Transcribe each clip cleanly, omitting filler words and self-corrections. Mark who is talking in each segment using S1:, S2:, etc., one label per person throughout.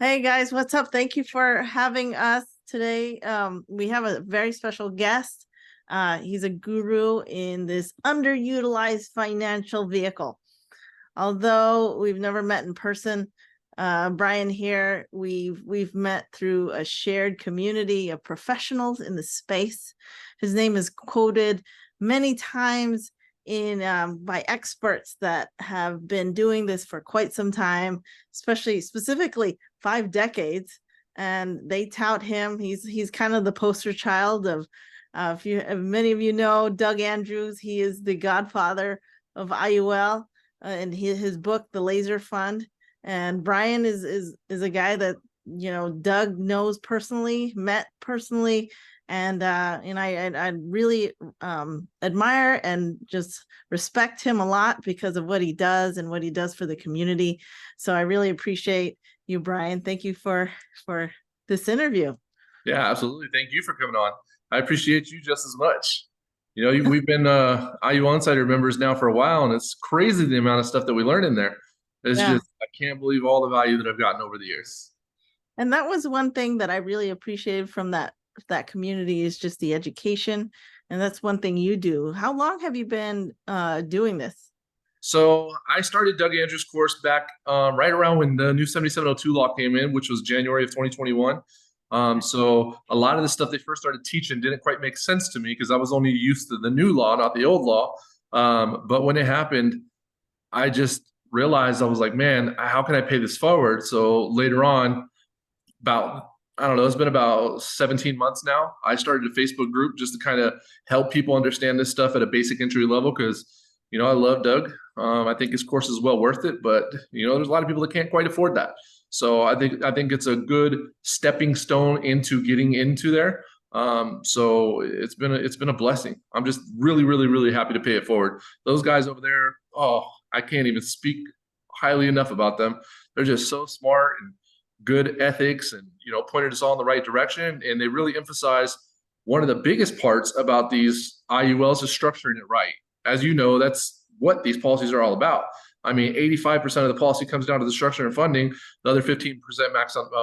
S1: Hey guys, what's up? Thank you for having us today. We have a very special guest. He's a guru in this underutilized financial vehicle. Although we've never met in person, Brian here, we've met through a shared community of professionals in the space. His name is quoted many times in by experts that have been doing this for quite some time, especially specifically 5 decades, and they tout him. He's kind of the poster child of if many of you know Doug Andrews. He is the godfather of IUL, and his book The Laser Fund. And Brian is a guy that Doug knows personally, met personally, and I really admire and just respect him a lot because of what he does and what he does for the community. So I really appreciate you, Brian. Thank you for this interview.
S2: Yeah, absolutely. Thank you for coming on. I appreciate you just as much. We've been IU Insider members now for a while, and it's crazy the amount of stuff that we learn in there. It's
S1: Yeah.
S2: just, I can't believe all the value that I've gotten over the years.
S1: And that was one thing that I really appreciated from that community, is just the education. And that's one thing you do. How long have you been doing this?
S2: So I started Doug Andrews' course back right around when the new 7702 law came in, which was January of 2021. So a lot of the stuff they first started teaching didn't quite make sense to me because I was only used to the new law, not the old law. But when it happened, I just realized I was like, man, how can I pay this forward? So later on, about, I don't know, it's been about 17 months now. I started a Facebook group just to kind of help people understand this stuff at a basic entry level because, I love Doug. I think his course is well worth it, but there's a lot of people that can't quite afford that. So I think it's a good stepping stone into getting into there. So it's been a blessing. I'm just really, really, really happy to pay it forward. Those guys over there, oh, I can't even speak highly enough about them. They're just so smart and good ethics, and pointed us all in the right direction. And they really emphasize one of the biggest parts about these IULs is structuring it right. As you know, that's what these policies are all about. I mean, 85% of the policy comes down to the structure and funding. The other 15%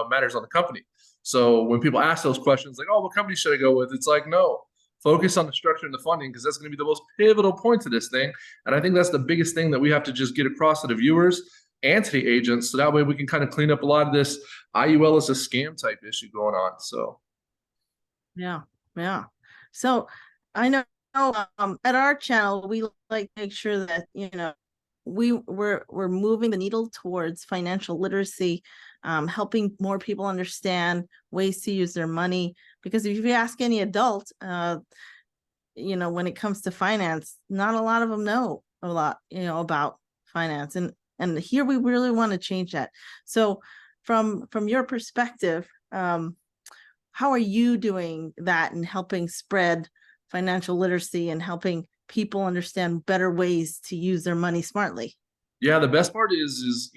S2: matters on the company. So when people ask those questions, like, oh, what company should I go with? It's like, no, focus on the structure and the funding, because that's going to be the most pivotal point to this thing. And I think that's the biggest thing that we have to just get across to the viewers and to the agents. So that way we can kind of clean up a lot of this IUL is a scam type issue going on. So,
S1: Yeah, yeah. So I know at our channel we like to make sure that we're moving the needle towards financial literacy, helping more people understand ways to use their money. Because if you ask any adult, when it comes to finance, not a lot of them know a lot, about finance. And here we really want to change that. So from your perspective, how are you doing that and helping spread financial literacy and helping people understand better ways to use their money smartly?
S2: yeah, the best part is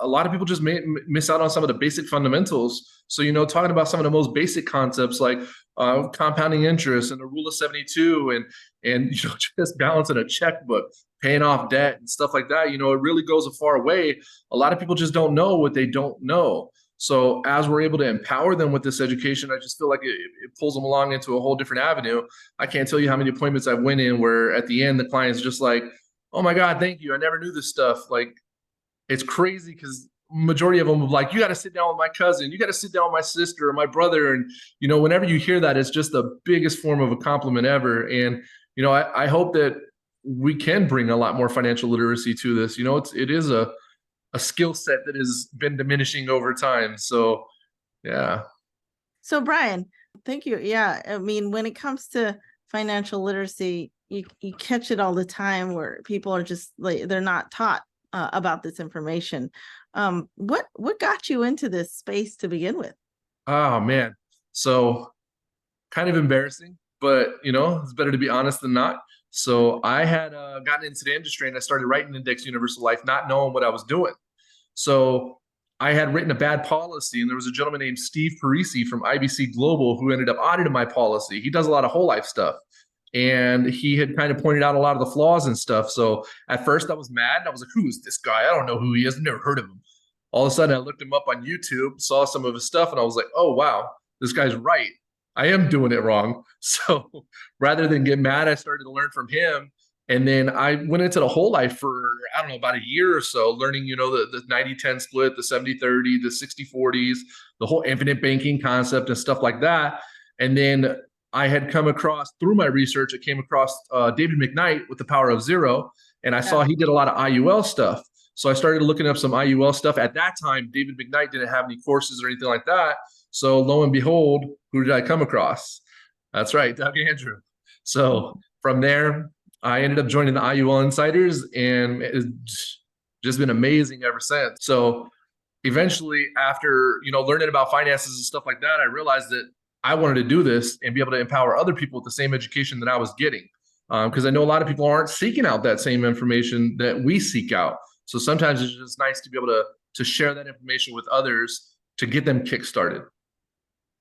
S2: a lot of people just miss out on some of the basic fundamentals. So talking about some of the most basic concepts like compounding interest and the rule of 72, and just balancing a checkbook, paying off debt and stuff like that. It really goes a far way. A lot of people just don't know what they don't know. So as we're able to empower them with this education, I just feel like it pulls them along into a whole different avenue. I can't tell you how many appointments I went in where at the end the client's just like, oh my God, thank you. I never knew this stuff. Like, it's crazy because majority of them are like, you got to sit down with my cousin, you got to sit down with my sister or my brother. And, whenever you hear that, it's just the biggest form of a compliment ever. And, I hope that we can bring a lot more financial literacy to this. It is a skill set that has been diminishing over time. So, yeah.
S1: So Brian, thank you. Yeah, I mean, when it comes to financial literacy, you catch it all the time where people are just like, they're not taught about this information. What got you into this space to begin with?
S2: Oh, man. So, kind of embarrassing, but it's better to be honest than not. So I had gotten into the industry and I started writing Index Universal Life, not knowing what I was doing. So I had written a bad policy, and there was a gentleman named Steve Parisi from IBC Global who ended up auditing my policy. He does a lot of whole life stuff, and he had kind of pointed out a lot of the flaws and stuff. So at first I was mad. I was like, who is this guy? I don't know who he is. I've never heard of him. All of a sudden I looked him up on YouTube, saw some of his stuff, and I was like, oh, wow, this guy's right. I am doing it wrong. So rather than get mad, I started to learn from him. And then I went into the whole life for, I don't know, about a year or so, learning, the 90-10 split, the 70-30, the 60-40s, the whole infinite banking concept and stuff like that. And then I had come across, through my research, I came across David McKnight with The Power of Zero. And I saw he did a lot of IUL stuff. So I started looking up some IUL stuff. At that time, David McKnight didn't have any courses or anything like that. So lo and behold, who did I come across? That's right, Doug Andrew. So from there, I ended up joining the IUL Insiders, and it's just been amazing ever since. So eventually, after learning about finances and stuff like that, I realized that I wanted to do this and be able to empower other people with the same education that I was getting. Because I know a lot of people aren't seeking out that same information that we seek out. So sometimes it's just nice to be able to share that information with others to get them kickstarted.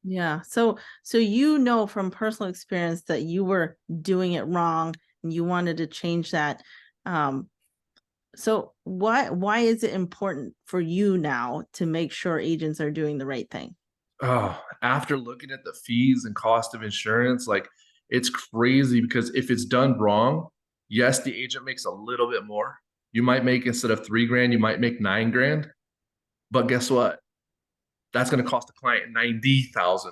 S1: Yeah. So from personal experience that you were doing it wrong and you wanted to change that. So why is it important for you now to make sure agents are doing the right thing?
S2: Oh, after looking at the fees and cost of insurance, like, it's crazy, because if it's done wrong, yes, the agent makes a little bit more. You might make, instead of $3,000, you might make $9,000. But guess what? That's going to cost the client $90,000.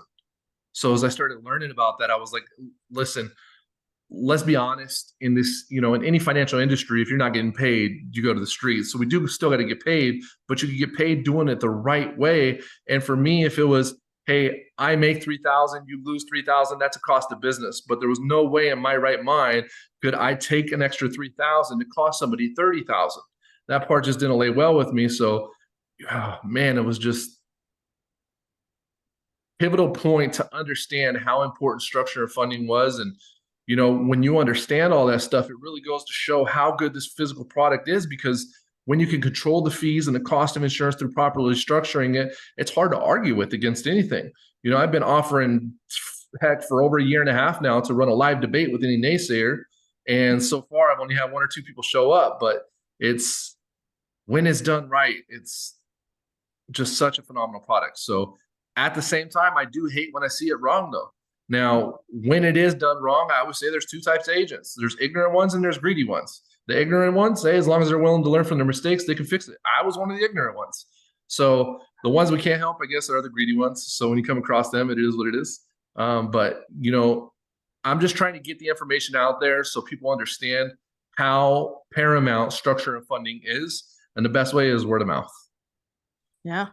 S2: So as I started learning about that, I was like, listen, let's be honest. In this, in any financial industry, if you're not getting paid, you go to the streets. So we do still got to get paid, but you can get paid doing it the right way. And for me, if it was, hey, I make 3,000, you lose 3,000, that's a cost of business. But there was no way in my right mind could I take an extra 3,000 to cost somebody 30,000. That part just didn't lay well with me. So, oh, man, it was just pivotal point to understand how important structure of funding was. And when you understand all that stuff, it really goes to show how good this physical product is, because when you can control the fees and the cost of insurance through properly structuring it, it's hard to argue with against anything. I've been offering, heck, for over a year and a half now, to run a live debate with any naysayer. And so far, I've only had one or two people show up, but when it's done right, it's just such a phenomenal product. So at the same time, I do hate when I see it wrong, though. Now, when it is done wrong, I would say there's two types of agents. There's ignorant ones and there's greedy ones. The ignorant ones say, as long as they're willing to learn from their mistakes, they can fix it. I was one of the ignorant ones. So the ones we can't help, I guess, are the greedy ones. So when you come across them, it is what it is. But I'm just trying to get the information out there so people understand how paramount structure and funding is. And the best way is word of mouth.
S1: Yeah.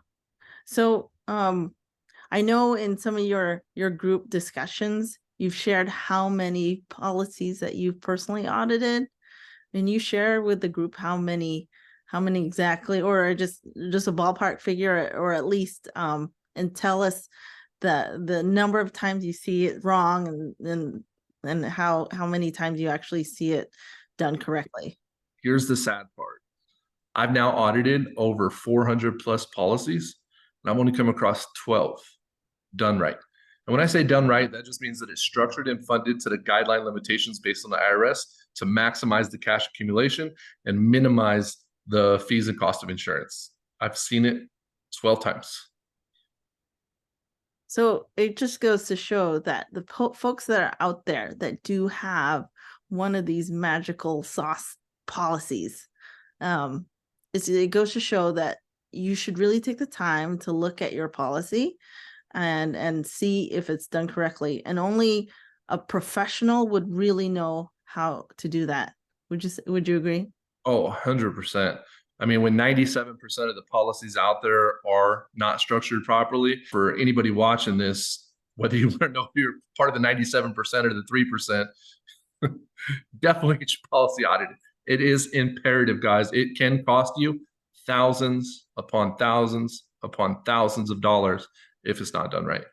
S1: So, I know in some of your group discussions, you've shared how many policies that you've personally audited. And you share with the group how many exactly, or just a ballpark figure, or at least and tell us the number of times you see it wrong, and how many times you actually see it done correctly.
S2: Here's the sad part. I've now audited over 400 plus policies, and I've only come across 12 done right. And when I say done right, that just means that it's structured and funded to the guideline limitations based on the IRS to maximize the cash accumulation and minimize the fees and cost of insurance. I've seen it 12 times.
S1: So it just goes to show that the folks that are out there that do have one of these magical sauce policies, it goes to show that you should really take the time to look at your policy and see if it's done correctly. And only a professional would really know how to do that. Would you agree?
S2: Oh, 100%. I mean, when 97% of the policies out there are not structured properly, for anybody watching this, whether you want to know if you're part of the 97% or the 3%, definitely get your policy audited. It is imperative, guys. It can cost you thousands upon thousands upon thousands of dollars if it's not done right.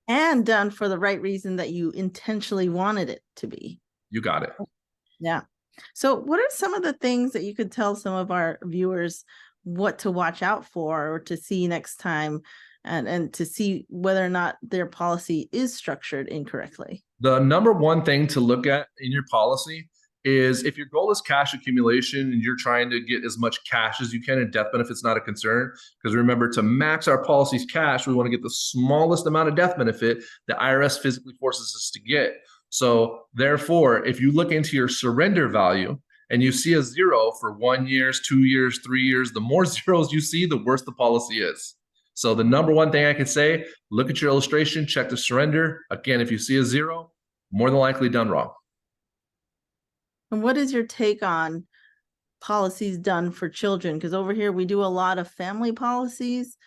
S1: And done for the right reason that you intentionally wanted it to be.
S2: You got it.
S1: Yeah. So what are some of the things that you could tell some of our viewers what to watch out for, or to see next time, and to see whether or not their policy is structured incorrectly?
S2: The number one thing to look at in your policy is if your goal is cash accumulation and you're trying to get as much cash as you can, and death benefit's not a concern, because remember, to max our policies cash, we want to get the smallest amount of death benefit the IRS physically forces us to get. So therefore, if you look into your surrender value and you see a 0 for 1 year, 2 years, 3 years, the more zeros you see, the worse the policy is. So the number one thing I can say, look at your illustration, check the surrender. Again, if you see a 0, more than likely done wrong.
S1: And what is your take on policies done for children? Because over here we do a lot of family policies.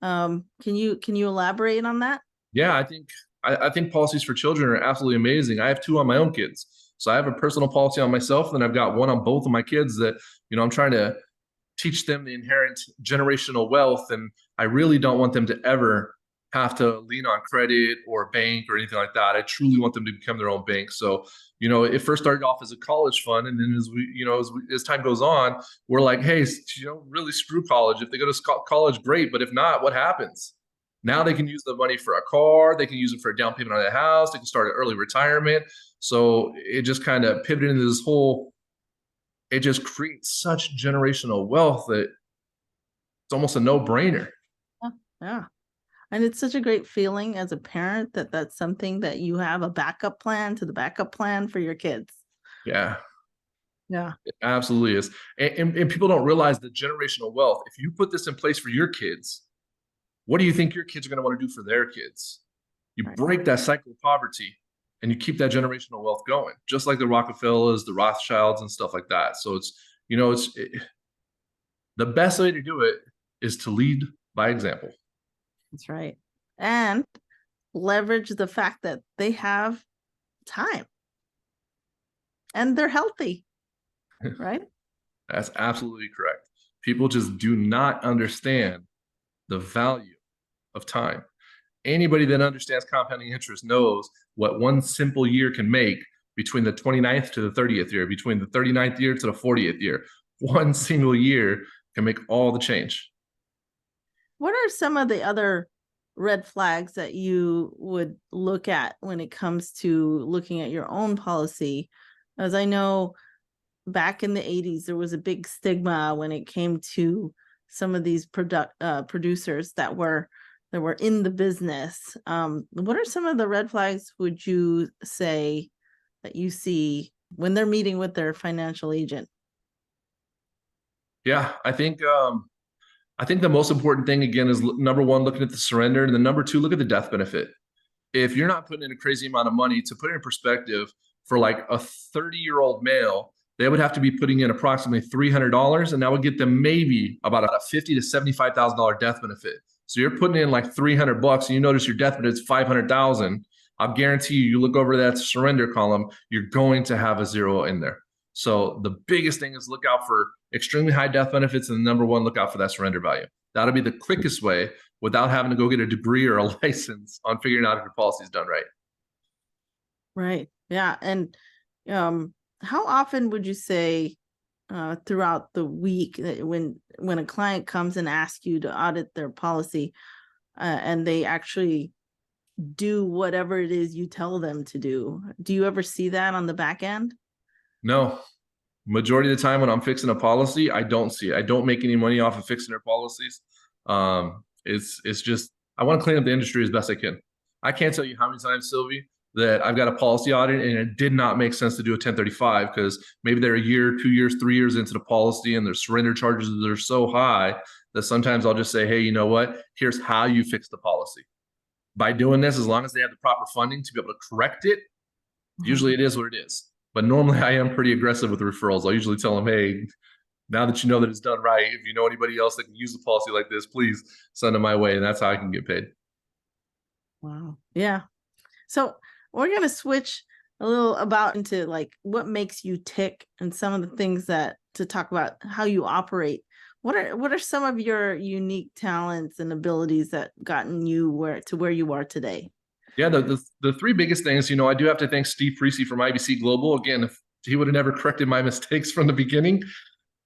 S1: Can you elaborate on that?
S2: Yeah, I think policies for children are absolutely amazing. I have 2 on my own kids. So I have a personal policy on myself, and I've got one on both of my kids that, I'm trying to teach them the inherent generational wealth. And I really don't want them to ever have to lean on credit or bank or anything like that. I truly want them to become their own bank. So, it first started off as a college fund. And then as time goes on, we're like, hey, really screw college. If they go to college, great. But if not, what happens? Now they can use the money for a car. They can use it for a down payment on their house. They can start an early retirement. So it just kind of pivoted into this whole, it just creates such generational wealth that it's almost a no-brainer.
S1: Yeah. And it's such a great feeling as a parent that that's something that you have a backup plan to the backup plan for your kids.
S2: Yeah.
S1: Yeah.
S2: It absolutely is. And people don't realize the generational wealth. If you put this in place for your kids, what do you think your kids are going to want to do for their kids? You break that cycle of poverty and you keep that generational wealth going, just like the Rockefellers, the Rothschilds, and stuff like that. So the best way to do it is to lead by example.
S1: That's right. And leverage the fact that they have time and they're healthy, right?
S2: That's absolutely correct. People just do not understand the value of time. Anybody that understands compounding interest knows what one simple year can make between the 29th to the 30th year, between the 39th year to the 40th year. One single year can make all the change.
S1: What are some of the other red flags that you would look at when it comes to looking at your own policy? As I know, back in the 80s, there was a big stigma when it came to some of these producers that were in the business. What are some of the red flags, would you say, that you see when they're meeting with their financial agent?
S2: Yeah, I think the most important thing, again, is number one, looking at the surrender, and then number two, look at the death benefit. If you're not putting in a crazy amount of money, to put it in perspective, for like a 30-year-old male, they would have to be putting in approximately $300, and that would get them maybe about a $50,000 to $75,000 death benefit. So you're putting in like $300, and you notice your death benefit is $500,000. I'll guarantee you look over that surrender column, you're going to have a 0 in there. So the biggest thing is look out for extremely high death benefits, and number one, look out for that surrender value. That'll be the quickest way without having to go get a degree or a license on figuring out if your policy is done right.
S1: Right. Yeah. And how often would you say throughout the week when a client comes and asks you to audit their policy and they actually do whatever it is you tell them to do you ever see that on the back end?
S2: No. Majority of the time when I'm fixing a policy, I don't see it. I don't make any money off of fixing their policies. It's just, I want to clean up the industry as best I can. I can't tell you how many times, Silvie, that I've got a policy audit and it did not make sense to do a 1035 because maybe they're a year, 2 years, 3 years into the policy and their surrender charges are so high that sometimes I'll just say, hey, you know what? Here's how you fix the policy. By doing this, as long as they have the proper funding to be able to correct it, usually it is what it is. But normally I am pretty aggressive with referrals. I'll usually tell them, hey, now that you know that it's done right, if you know anybody else that can use a policy like this, please send them my way. And that's how I can get paid.
S1: Wow. Yeah. So we're going to switch a little about into like what makes you tick and some of the things to talk about how you operate. What are some of your unique talents and abilities that gotten you where you are today?
S2: Yeah, the three biggest things, I do have to thank Steve Precy from IBC Global. Again, if he would have never corrected my mistakes from the beginning,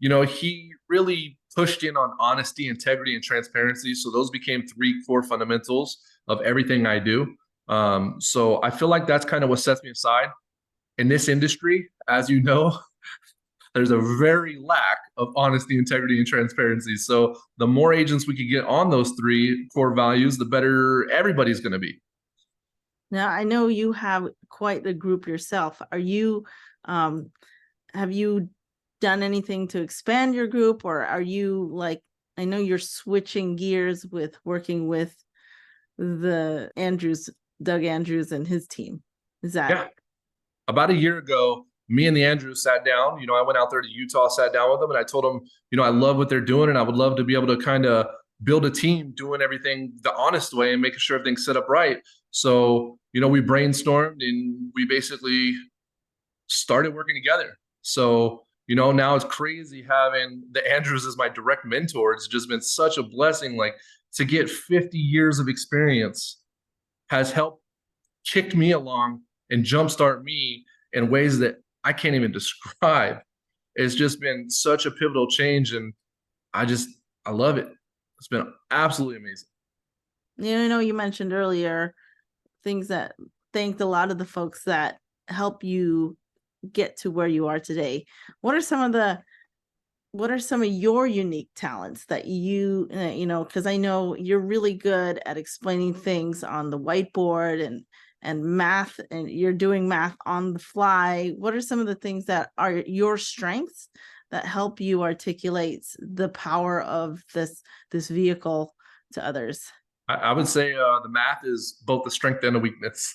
S2: he really pushed in on honesty, integrity, and transparency. So those became 3 core fundamentals of everything I do. So I feel like that's kind of what sets me aside. in this industry, as you know, there's a very lack of honesty, integrity, and transparency. So the more agents we could get on those three core values, the better everybody's going to be.
S1: Now, I know you have quite the group yourself. Are you, have you done anything to expand your group, or are you like, I know you're switching gears with working with the Doug Andrews and his team. Is that?
S2: Yeah. About a year ago, me and the Andrews sat down. I went out there to Utah, sat down with them, and I told them, I love what they're doing, and I would love to be able to kind of build a team doing everything the honest way and making sure everything's set up right. So, we brainstormed and we basically started working together. So, now it's crazy having the Andrews as my direct mentor. It's just been such a blessing. Like, to get 50 years of experience has helped kick me along and jumpstart me in ways that I can't even describe. It's just been such a pivotal change, and I love it. It's been absolutely amazing.
S1: You mentioned earlier things that thanked a lot of the folks that help you get to where you are today. What are some of your unique talents that because I know you're really good at explaining things on the whiteboard and math, and you're doing math on the fly. What are some of the things that are your strengths that help you articulate the power of this vehicle to others?
S2: I would say the math is both a strength and a weakness.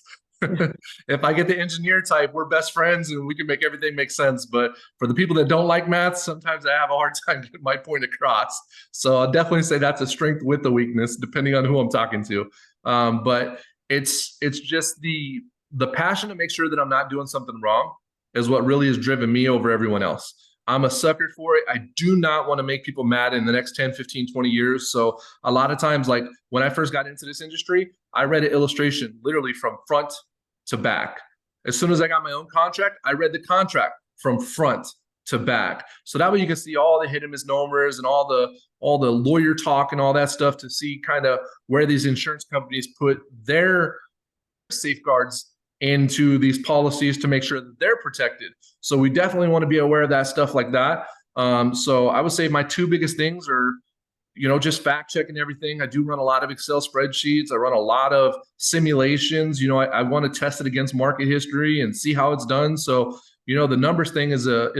S2: If I get the engineer type, we're best friends and we can make everything make sense. But for the people that don't like math, sometimes I have a hard time getting my point across. So I'll definitely say that's a strength with a weakness, depending on who I'm talking to. But it's just the passion to make sure that I'm not doing something wrong is what really has driven me over everyone else. I'm a sucker for it. I do not want to make people mad in the next 10, 15, 20 years. So a lot of times, like when I first got into this industry, I read an illustration literally from front to back. As soon as I got my own contract, I read the contract from front to back. So that way you can see all the hidden misnomers and all the lawyer talk and all that stuff to see kind of where these insurance companies put their safeguards into these policies to make sure that they're protected. So we definitely want to be aware of that stuff like that. So I would say my two biggest things are, just fact checking everything. I do run a lot of Excel spreadsheets. I run a lot of simulations. I want to test it against market history and see how it's done. So, the numbers thing is a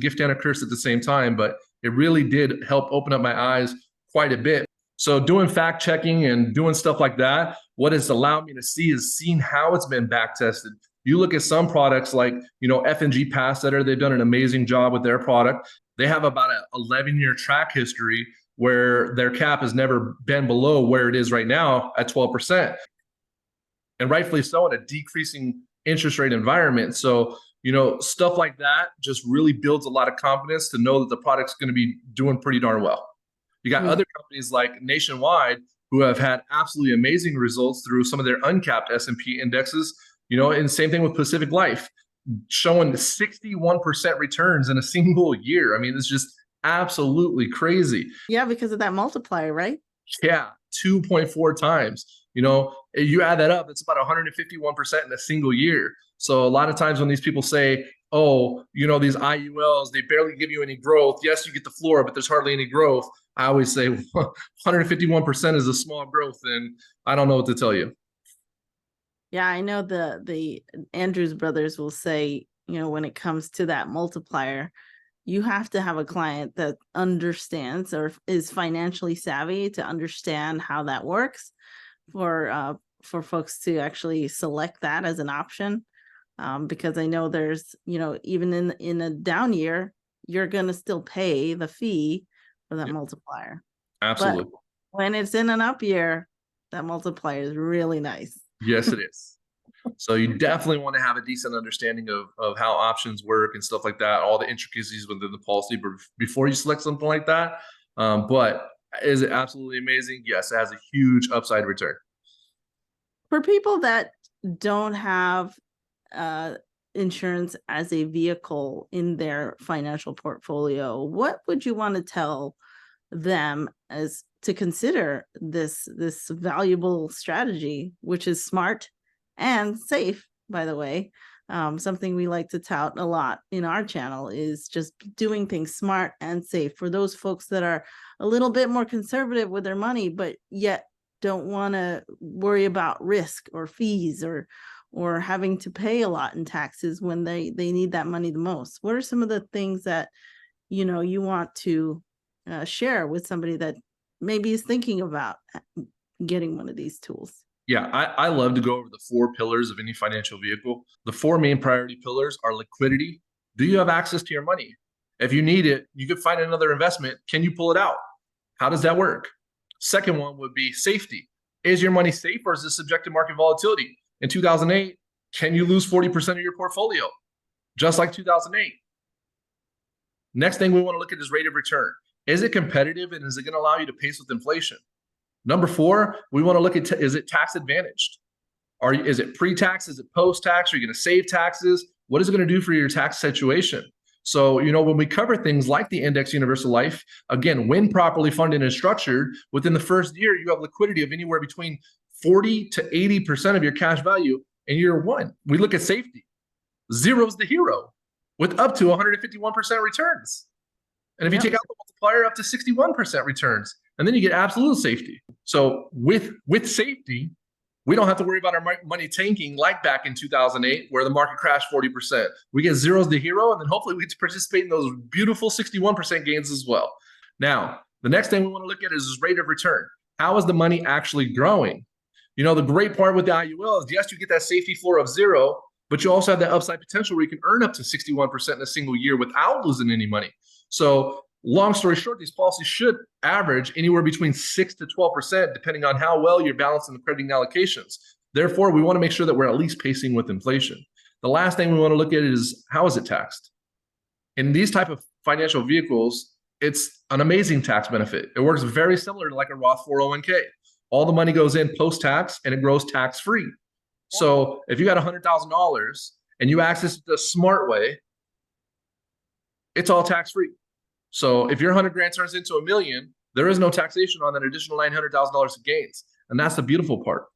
S2: gift and a curse at the same time, but it really did help open up my eyes quite a bit. So doing fact checking and doing stuff like that, what it's allowed me to see is seeing how it's been back tested. You look at some products like, F&G Pass Setter, they've done an amazing job with their product. They have about an 11-year track history where their cap has never been below where it is right now at 12%. And rightfully so in a decreasing interest rate environment. So, stuff like that just really builds a lot of confidence to know that the product's going to be doing pretty darn well. You got other companies like Nationwide who have had absolutely amazing results through some of their uncapped S&P indexes, and same thing with Pacific Life, showing 61% returns in a single year. I mean, it's just absolutely crazy.
S1: Yeah, because of that multiplier, right?
S2: Yeah, 2.4 times. You add that up, it's about 151% in a single year. So a lot of times when these people say, oh, these IULs, they barely give you any growth. Yes, you get the floor, but there's hardly any growth. I always say 151% is a small growth, and I don't know what to tell you.
S1: Yeah, I know the Andrews brothers will say, when it comes to that multiplier, you have to have a client that understands or is financially savvy to understand how that works for folks to actually select that as an option. Because I know there's, even in a down year, you're going to still pay the fee for that multiplier.
S2: Absolutely.
S1: But when it's in an up year, that multiplier is really nice.
S2: Yes, it is. So you definitely want to have a decent understanding of how options work and stuff like that, all the intricacies within the policy before you select something like that. But is it absolutely amazing? Yes, it has a huge upside return.
S1: For people that don't have insurance as a vehicle in their financial portfolio, what would you want to tell them as to consider this valuable strategy, which is smart and safe, by the way, Something we like to tout a lot in our channel is just doing things smart and safe for those folks that are a little bit more conservative with their money, but yet don't want to worry about risk or fees or having to pay a lot in taxes when they need that money the most. What are some of the things that you want to share with somebody that maybe is thinking about getting one of these tools?
S2: Yeah, I love to go over the 4 pillars of any financial vehicle. The 4 main priority pillars are liquidity. Do you have access to your money? If you need it, you could find another investment. Can you pull it out? How does that work? Second one would be safety. Is your money safe or is it subject to market volatility? In 2008, can you lose 40% of your portfolio? Just like 2008. Next thing we want to look at is rate of return. Is it competitive and is it going to allow you to pace with inflation? Number 4, we want to look at, is it tax advantaged? Is it pre-tax? Is it post-tax? Are you going to save taxes? What is it going to do for your tax situation? So, when we cover things like the Index Universal Life, again, when properly funded and structured, within the first year, you have liquidity of anywhere between 40 to 80% of your cash value in year 1. We look at safety. Zero's the hero with up to 151% returns. And if you take out the multiplier, up to 61% returns. And then you get absolute safety. So with safety, we don't have to worry about our money tanking like back in 2008, where the market crashed 40%. We get zeros the hero, and then hopefully we get to participate in those beautiful 61% gains as well. Now, the next thing we want to look at is rate of return. How is the money actually growing? The great part with the IUL is, yes, you get that safety floor of 0, but you also have that upside potential where you can earn up to 61% in a single year without losing any money. So long story short, these policies should average anywhere between 6 to 12%, depending on how well you're balancing the crediting allocations. Therefore, we want to make sure that we're at least pacing with inflation. The last thing we want to look at is, how is it taxed? In these type of financial vehicles, it's an amazing tax benefit. It works very similar to like a Roth 401k. All the money goes in post-tax and it grows tax-free. So if you got $100,000 and you access it the smart way, it's all tax-free. So if your 100 grand turns into $1 million, there is no taxation on that additional $900,000 of gains. And that's the beautiful part.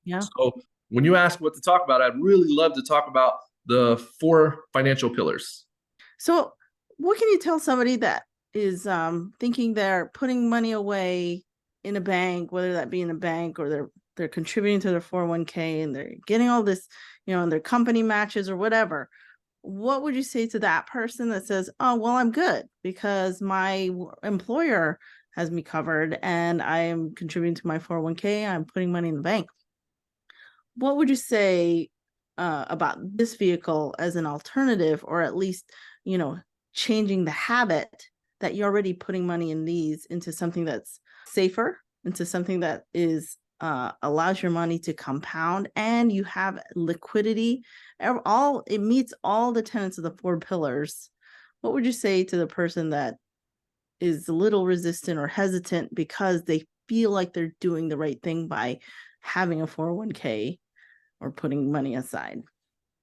S1: Yeah.
S2: So when you ask what to talk about, I'd really love to talk about the 4 financial pillars.
S1: So what can you tell somebody that is thinking they're putting money away in a bank, whether that be in a bank or they're contributing to their 401k and they're getting all this, and their company matches or whatever? What would you say to that person that says, oh, well, I'm good because my employer has me covered and I am contributing to my 401k, I'm putting money in the bank? What would you say about this vehicle as an alternative, or at least, changing the habit that you're already putting money in these into something that's safer, into something that is allows your money to compound and you have liquidity? It meets all the tenets of the 4 pillars. What would you say to the person that is a little resistant or hesitant because they feel like they're doing the right thing by having a 401k or putting money aside?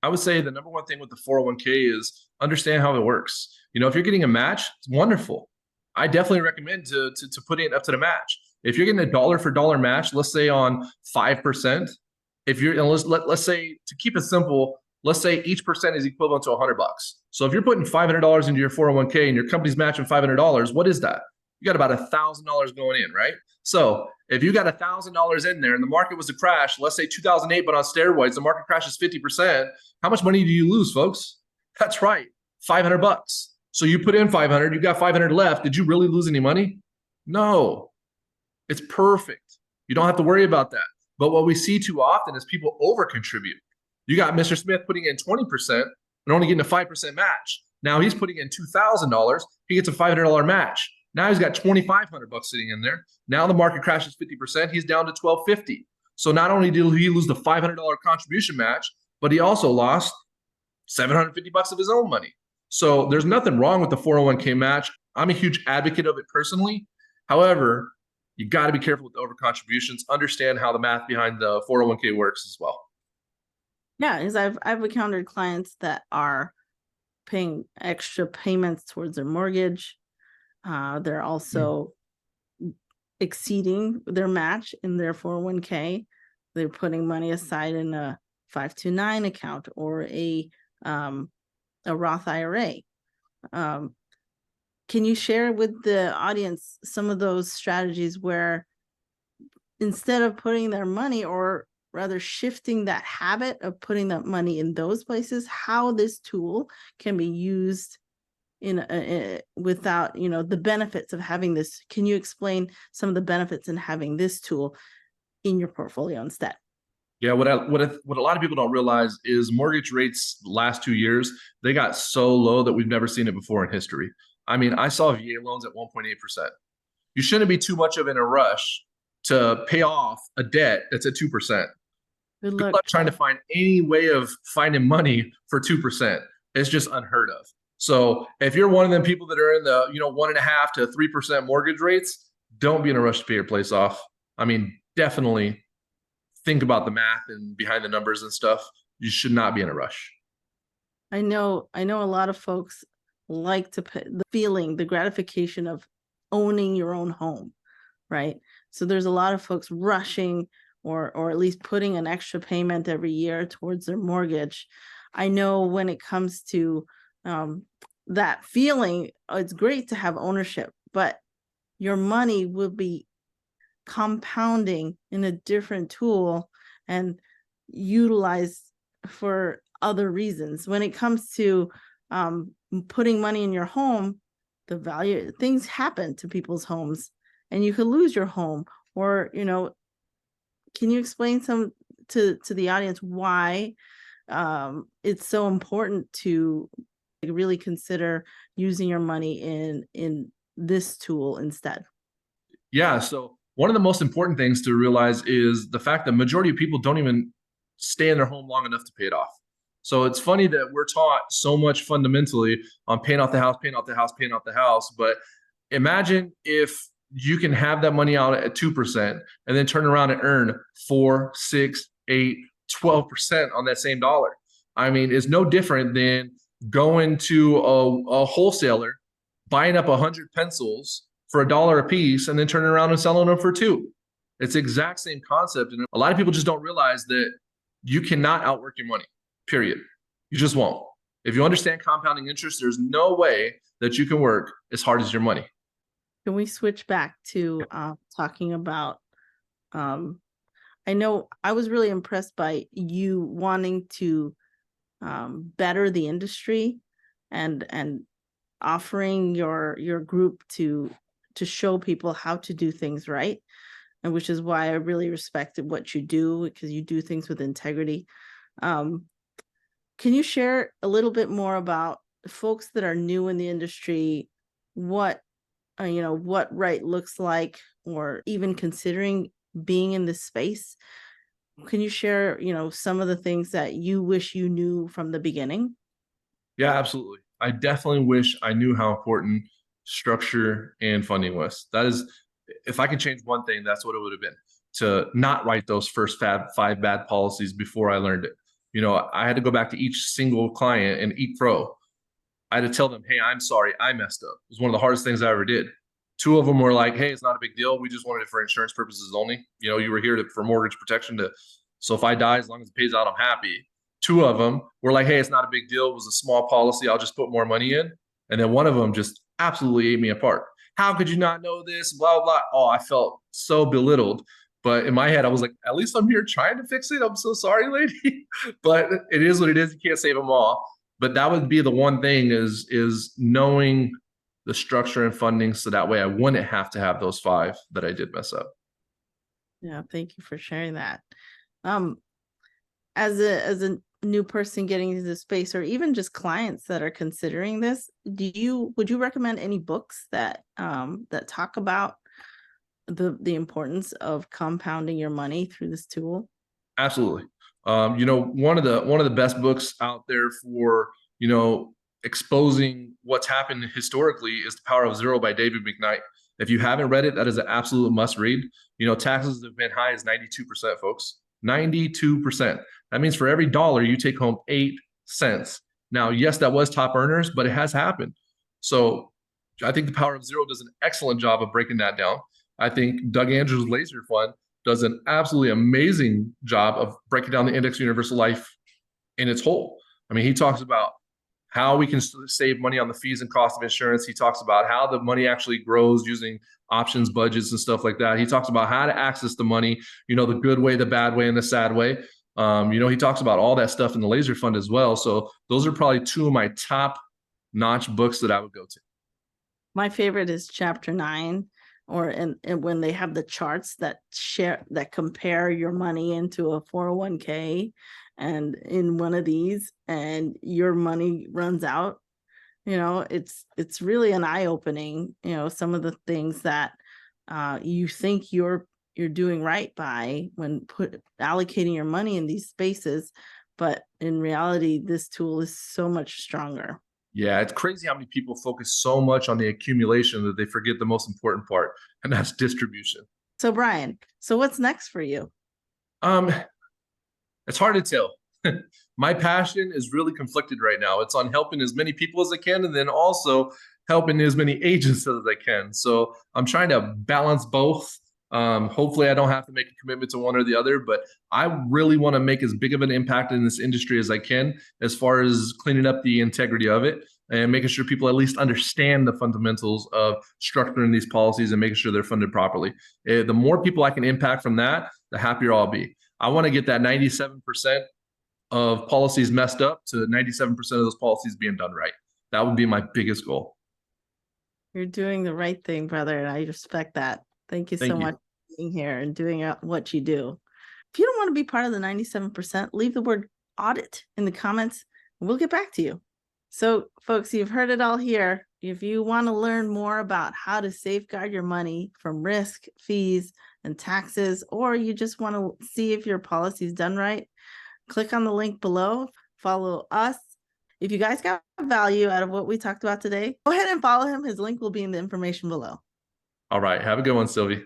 S2: I would say the number one thing with the 401k is understand how it works. If you're getting a match, it's wonderful. I definitely recommend to put it up to the match. If you're getting a dollar for dollar match, let's say on 5%, let's say, to keep it simple, let's say each percent is equivalent to $100. So if you're putting $500 into your 401k and your company's matching $500, what is that? You got about $1,000 going in, right? So if you got $1,000 in there and the market was to crash, let's say 2008, but on steroids, the market crashes 50%. How much money do you lose, folks? That's right, $500. So you put in 500, you got 500 left. Did you really lose any money? No, it's perfect. You don't have to worry about that. But what we see too often is people over contribute. You got Mr. Smith putting in 20% and only getting a 5% match. Now he's putting in $2,000. He gets a $500 match. Now he's got $2,500 sitting in there. Now the market crashes 50%. He's down to $1,250. So not only did he lose the $500 contribution match, but he also lost $750 of his own money. So there's nothing wrong with the 401k match. I'm a huge advocate of it personally. However, you got to be careful with the over contributions. Understand how the math behind the 401k works as well.
S1: Yeah, because I've encountered clients that are paying extra payments towards their mortgage. They're also exceeding their match in their 401k. They're putting money aside in a 529 account or a Roth IRA. Can you share with the audience some of those strategies where instead of putting their money, or rather shifting that habit of putting that money in those places, how this tool can be used without, the benefits of having this? Can you explain some of the benefits in having this tool in your portfolio instead?
S2: Yeah, what a lot of people don't realize is mortgage rates the last 2 years, they got so low that we've never seen it before in history. I mean, I saw VA loans at 1.8%. You shouldn't be too much of in a rush to pay off a debt that's at 2%.
S1: Good
S2: Good
S1: luck.
S2: luck trying to find any way of finding money for 2%. It's just unheard of. So if you're one of them people that are in the 1.5 to 3% mortgage rates, don't be in a rush to pay your place off. I mean, definitely think about the math and behind the numbers and stuff. You should not be in a rush.
S1: I know a lot of folks like to put the feeling, the gratification of owning your own home, right? So there's a lot of folks rushing or at least putting an extra payment every year towards their mortgage. I know when it comes to that feeling, it's great to have ownership, but your money will be compounding in a different tool and utilized for other reasons. When it comes to putting money in your home, the value, things happen to people's homes and you could lose your home, or can you explain some to the audience why it's so important to really consider using your money in this tool instead?
S2: Yeah, so one of the most important things to realize is the fact that majority of people don't even stay in their home long enough to pay it off. So it's funny that we're taught so much fundamentally on paying off the house, paying off the house, paying off the house. But imagine if you can have that money out at 2% and then turn around and earn 4, 6, 8, 12% on that same dollar. I mean, it's no different than going to a wholesaler, buying up 100 pencils for $1 a piece and then turning around and selling them for $2. It's the exact same concept. And a lot of people just don't realize that you cannot outwork your money, period. You just won't. If you understand compounding interest, there's no way that you can work as hard as your money.
S1: Can we switch back to talking about, I know I was really impressed by you wanting to better the industry and offering your group to show people how to do things right, and which is why I really respected what you do, because you do things with integrity. Can you share a little bit more about folks that are new in the industry, what what right looks like, or even considering being in this space? Can you share, some of the things that you wish you knew from the beginning?
S2: Yeah, absolutely. I definitely wish I knew how important structure and funding was. That is, if I could change one thing, that's what it would have been, to not write those first five bad policies before I learned it. I had to go back to each single client and eat crow. I had to tell them, hey, I'm sorry, I messed up. It was one of the hardest things I ever did. 2 of them were like, hey, it's not a big deal. We just wanted it for insurance purposes only. You were here for mortgage protection so if I die, as long as it pays out, I'm happy. 2 of them were like, hey, it's not a big deal. It was a small policy. I'll just put more money in. And then one of them just absolutely ate me apart. How could you not know this? Blah, blah. Oh, I felt so belittled. But in my head, I was like, at least I'm here trying to fix it. I'm so sorry, lady. But it is what it is. You can't save them all. But that would be the one thing is knowing the structure and funding, so that way I wouldn't have to have those 5 that I did mess up.
S1: Yeah, thank you for sharing that. As a new person getting into the space, or even just clients that are considering this, would you recommend any books that talk about the importance of compounding your money through this tool?
S2: Absolutely. One of the best books out there for, exposing what's happened historically is The Power of Zero by David McKnight. If you haven't read it, that is an absolute must read. Taxes have been high as 92%, folks. 92%. That means for every dollar you take home 8 cents. Now, yes, that was top earners, but it has happened. So I think The Power of Zero does an excellent job of breaking that down. I think Doug Andrews' Laser Fund does an absolutely amazing job of breaking down the index universal life in its whole. I mean, he talks about how we can save money on the fees and cost of insurance. He talks about how the money actually grows using options, budgets, and stuff like that. He talks about how to access the money, the good way, the bad way, and the sad way. He talks about all that stuff in the Laser Fund as well. So those are probably two of my top notch books that I would go to.
S1: My favorite is chapter 9, and when they have the charts that compare your money into a 401k, and in one of these, and your money runs out. It's really an eye-opening, some of the things that you think you're doing right by when allocating your money in these spaces, but in reality, this tool is so much stronger.
S2: Yeah, it's crazy how many people focus so much on the accumulation that they forget the most important part, and that's distribution.
S1: So Brian, what's next for you?
S2: It's hard to tell. My passion is really conflicted right now. It's on helping as many people as I can, and then also helping as many agents as I can. So I'm trying to balance both. Hopefully I don't have to make a commitment to one or the other, but I really want to make as big of an impact in this industry as I can, as far as cleaning up the integrity of it and making sure people at least understand the fundamentals of structuring these policies and making sure they're funded properly. The more people I can impact from that, the happier I'll be. I want to get that 97% of policies messed up to 97% of those policies being done right. That would be my biggest goal.
S1: You're doing the right thing, brother, and I respect that. Thank you so much for being here and doing what you do. If you don't want to be part of the 97%, leave the word audit in the comments and we'll get back to you. So folks, you've heard it all here. If you want to learn more about how to safeguard your money from risk, fees, and taxes, or you just want to see if your policy is done right, click on the link below, follow us. If you guys got value out of what we talked about today, go ahead and follow him. His link will be in the information below.
S2: All right. Have a good one, Silvie.